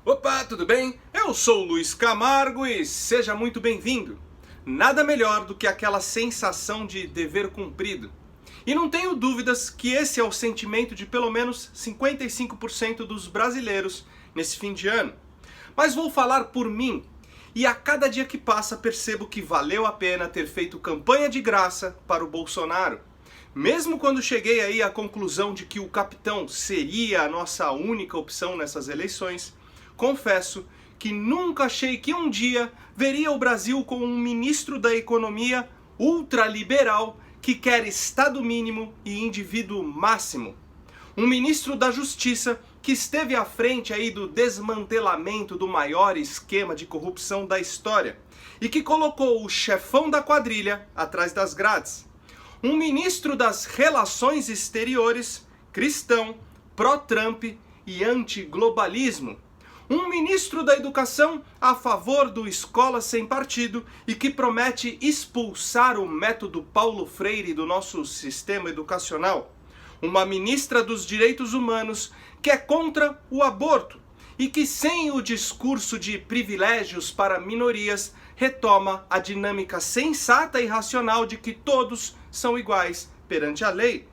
Opa, tudo bem? Eu sou o Luiz Camargo e seja muito bem-vindo. Nada melhor do que aquela sensação de dever cumprido. E não tenho dúvidas que esse é o sentimento de pelo menos 55% dos brasileiros nesse fim de ano. Mas vou falar por mim, e a cada dia que passa percebo que valeu a pena ter feito campanha de graça para o Bolsonaro. Mesmo quando cheguei aí à conclusão de que o capitão seria a nossa única opção nessas eleições, confesso que nunca achei que um dia veria o Brasil com um ministro da Economia ultraliberal que quer Estado mínimo e indivíduo máximo. Um ministro da Justiça que esteve à frente aí do desmantelamento do maior esquema de corrupção da história e que colocou o chefão da quadrilha atrás das grades. Um ministro das Relações Exteriores, cristão, pró-Trump e anti-globalismo. Um ministro da Educação a favor do Escola Sem Partido e que promete expulsar o método Paulo Freire do nosso sistema educacional. Uma ministra dos Direitos Humanos que é contra o aborto e que, sem o discurso de privilégios para minorias, retoma a dinâmica sensata e racional de que todos são iguais perante a lei.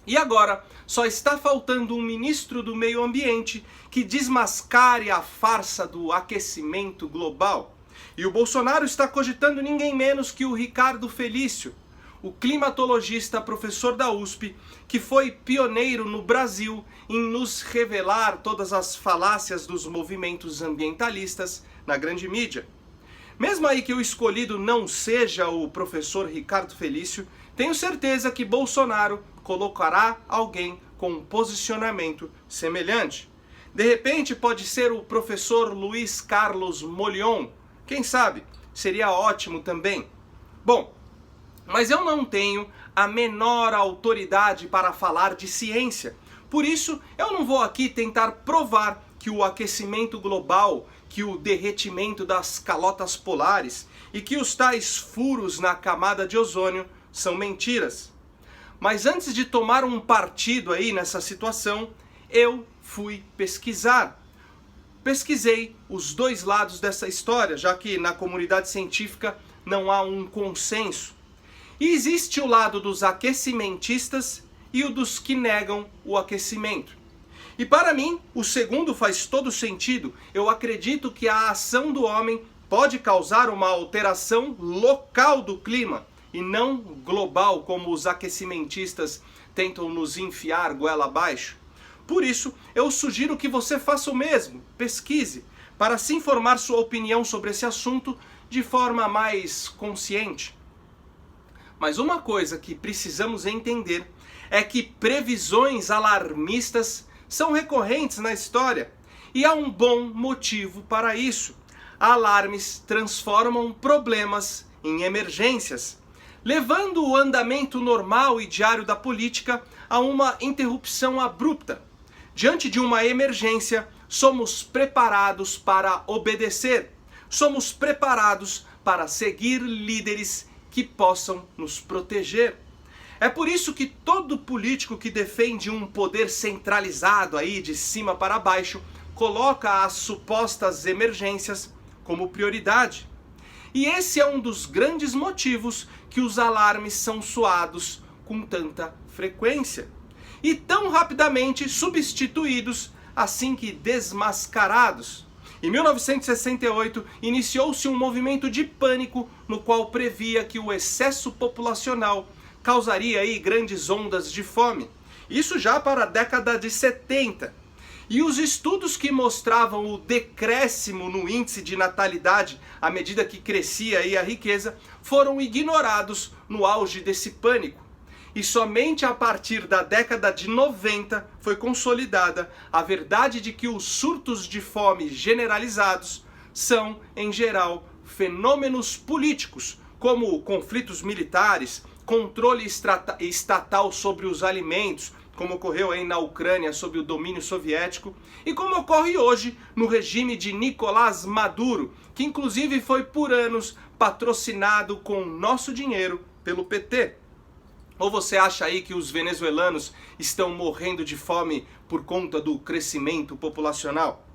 E agora, só está faltando um ministro do Meio Ambiente que desmascare a farsa do aquecimento global. E o Bolsonaro está cogitando ninguém menos que o Ricardo Felício, o climatologista professor da USP, que foi pioneiro no Brasil em nos revelar todas as falácias dos movimentos ambientalistas na grande mídia. Mesmo aí que o escolhido não seja o professor Ricardo Felício, tenho certeza que Bolsonaro colocará alguém com um posicionamento semelhante. De repente pode ser o professor Luiz Carlos Molion, quem sabe? Seria ótimo também. Bom, mas eu não tenho a menor autoridade para falar de ciência. Por isso, eu não vou aqui tentar provar que o aquecimento global, que o derretimento das calotas polares e que os tais furos na camada de ozônio são mentiras. Mas antes de tomar um partido aí nessa situação, eu fui pesquisar. Pesquisei os dois lados dessa história, já que na comunidade científica não há um consenso. E existe o lado dos aquecimentistas e o dos que negam o aquecimento. E para mim, o segundo faz todo sentido. Eu acredito que a ação do homem pode causar uma alteração local do clima e não global, como os aquecimentistas tentam nos enfiar goela abaixo. Por isso, eu sugiro que você faça o mesmo, pesquise, para se informar sua opinião sobre esse assunto de forma mais consciente. Mas uma coisa que precisamos entender é que previsões alarmistas são recorrentes na história e há um bom motivo para isso. Alarmes transformam problemas em emergências, levando o andamento normal e diário da política a uma interrupção abrupta. Diante de uma emergência, somos preparados para obedecer, somos preparados para seguir líderes que possam nos proteger. É por isso que todo político que defende um poder centralizado aí de cima para baixo coloca as supostas emergências como prioridade. E esse é um dos grandes motivos que os alarmes são soados com tanta frequência e tão rapidamente substituídos assim que desmascarados. Em 1968, iniciou-se um movimento de pânico no qual previa que o excesso populacional causaria aí grandes ondas de fome. Isso já para a década de 70. E os estudos que mostravam o decréscimo no índice de natalidade à medida que crescia aí a riqueza foram ignorados no auge desse pânico. E somente a partir da década de 90 foi consolidada a verdade de que os surtos de fome generalizados são, em geral, fenômenos políticos, como conflitos militares, controle estatal sobre os alimentos, como ocorreu aí na Ucrânia sob o domínio soviético, e como ocorre hoje no regime de Nicolás Maduro, que inclusive foi por anos patrocinado com nosso dinheiro pelo PT. Ou você acha aí que os venezuelanos estão morrendo de fome por conta do crescimento populacional?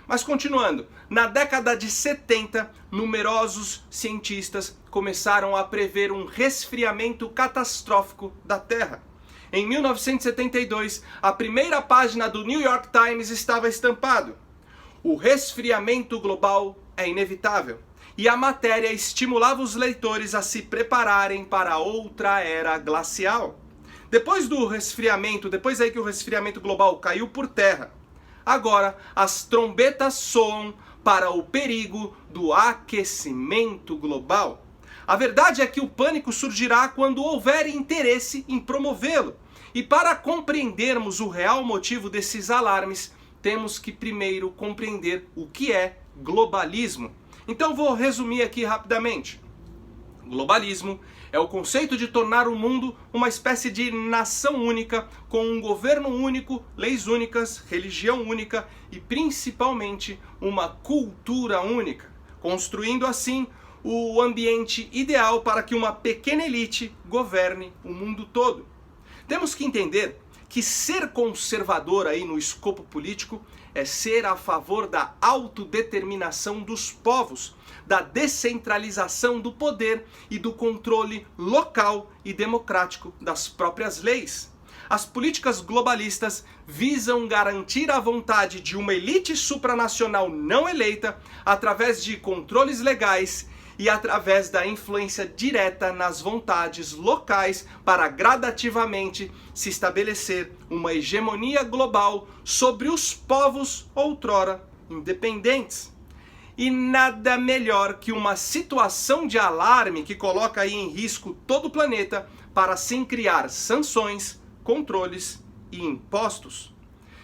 Mas continuando, na década de 70, numerosos cientistas começaram a prever um resfriamento catastrófico da Terra. Em 1972, a primeira página do New York Times estava estampado: "O resfriamento global é inevitável." E a matéria estimulava os leitores a se prepararem para outra era glacial. Depois aí que o resfriamento global caiu por terra, agora as trombetas soam para o perigo do aquecimento global. A verdade é que o pânico surgirá quando houver interesse em promovê-lo. E para compreendermos o real motivo desses alarmes, temos que primeiro compreender o que é globalismo. Então vou resumir aqui rapidamente. Globalismo é o conceito de tornar o mundo uma espécie de nação única, com um governo único, leis únicas, religião única e principalmente uma cultura única, construindo assim o ambiente ideal para que uma pequena elite governe o mundo todo. Temos que entender que ser conservador aí no escopo político é ser a favor da autodeterminação dos povos, da descentralização do poder e do controle local e democrático das próprias leis. As políticas globalistas visam garantir a vontade de uma elite supranacional não eleita através de controles legais e através da influência direta nas vontades locais para gradativamente se estabelecer uma hegemonia global sobre os povos outrora independentes. E nada melhor que uma situação de alarme que coloca aí em risco todo o planeta para assim criar sanções, controles e impostos.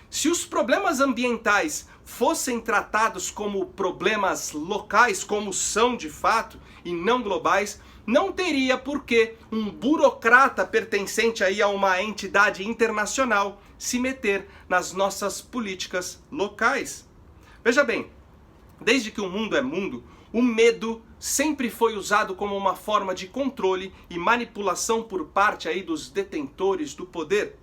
Se os problemas ambientais fossem tratados como problemas locais, como são de fato, e não globais, não teria por que um burocrata pertencente aí a uma entidade internacional se meter nas nossas políticas locais. Veja bem, desde que o mundo é mundo, o medo sempre foi usado como uma forma de controle e manipulação por parte aí dos detentores do poder.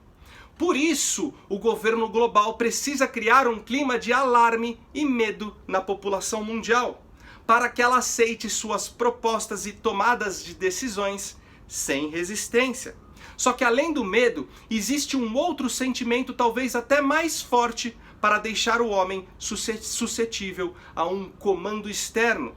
Por isso, o governo global precisa criar um clima de alarme e medo na população mundial, para que ela aceite suas propostas e tomadas de decisões sem resistência. Só que além do medo, existe um outro sentimento talvez até mais forte para deixar o homem suscetível a um comando externo,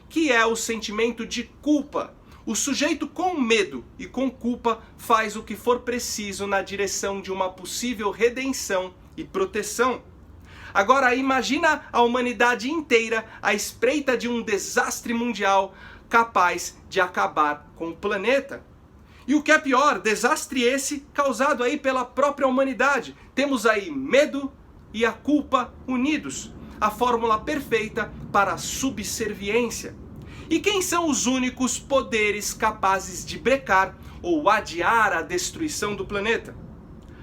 que é o sentimento de culpa. O sujeito com medo e com culpa faz o que for preciso na direção de uma possível redenção e proteção. Agora imagina a humanidade inteira à espreita de um desastre mundial capaz de acabar com o planeta. E o que é pior, desastre esse causado aí pela própria humanidade. Temos aí medo e a culpa unidos, a fórmula perfeita para a subserviência. E quem são os únicos poderes capazes de brecar ou adiar a destruição do planeta?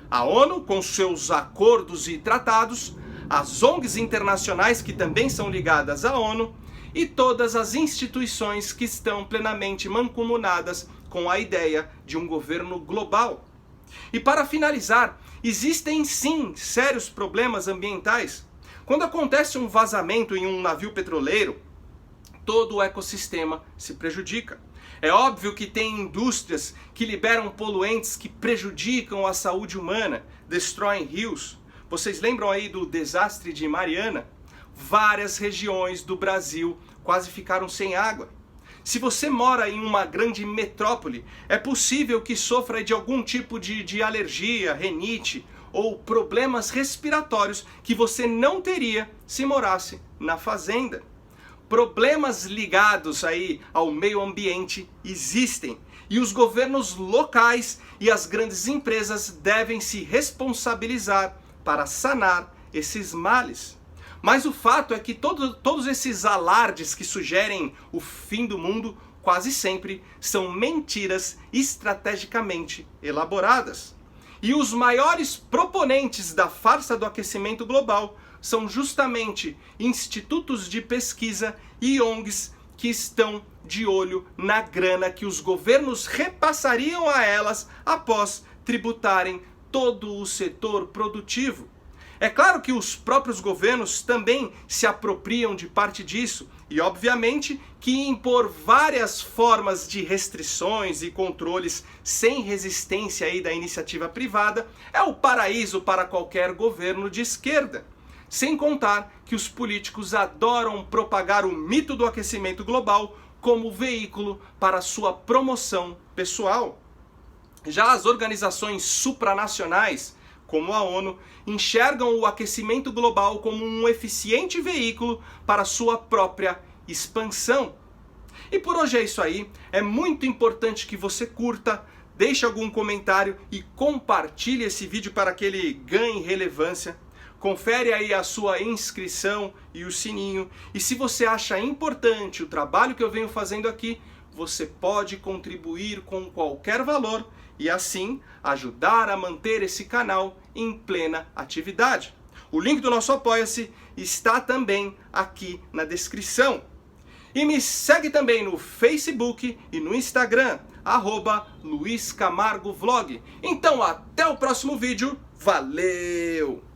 A ONU, com seus acordos e tratados, as ONGs internacionais, que também são ligadas à ONU, e todas as instituições que estão plenamente mancomunadas com a ideia de um governo global. E para finalizar, existem sim sérios problemas ambientais. Quando acontece um vazamento em um navio petroleiro, todo o ecossistema se prejudica. É óbvio que tem indústrias que liberam poluentes que prejudicam a saúde humana, destroem rios. Vocês lembram aí do desastre de Mariana? Várias regiões do Brasil quase ficaram sem água. Se você mora em uma grande metrópole, é possível que sofra de algum tipo de alergia, rinite ou problemas respiratórios que você não teria se morasse na fazenda. Problemas ligados aí ao meio ambiente existem e os governos locais e as grandes empresas devem se responsabilizar para sanar esses males. Mas o fato é que todos esses alardes que sugerem o fim do mundo quase sempre são mentiras estrategicamente elaboradas. E os maiores proponentes da farsa do aquecimento global são justamente institutos de pesquisa e ONGs que estão de olho na grana que os governos repassariam a elas após tributarem todo o setor produtivo. É claro que os próprios governos também se apropriam de parte disso e, obviamente, que impor várias formas de restrições e controles sem resistência aí da iniciativa privada é o paraíso para qualquer governo de esquerda. Sem contar que os políticos adoram propagar o mito do aquecimento global como veículo para sua promoção pessoal. Já as organizações supranacionais, como a ONU, enxergam o aquecimento global como um eficiente veículo para sua própria expansão. E por hoje é isso aí. É muito importante que você curta, deixe algum comentário e compartilhe esse vídeo para que ele ganhe relevância. Confere aí a sua inscrição e o sininho. E se você acha importante o trabalho que eu venho fazendo aqui, você pode contribuir com qualquer valor e assim ajudar a manter esse canal em plena atividade. O link do nosso Apoia-se está também aqui na descrição. E me segue também no Facebook e no Instagram, @LuizCamargoVlog. Então até o próximo vídeo. Valeu!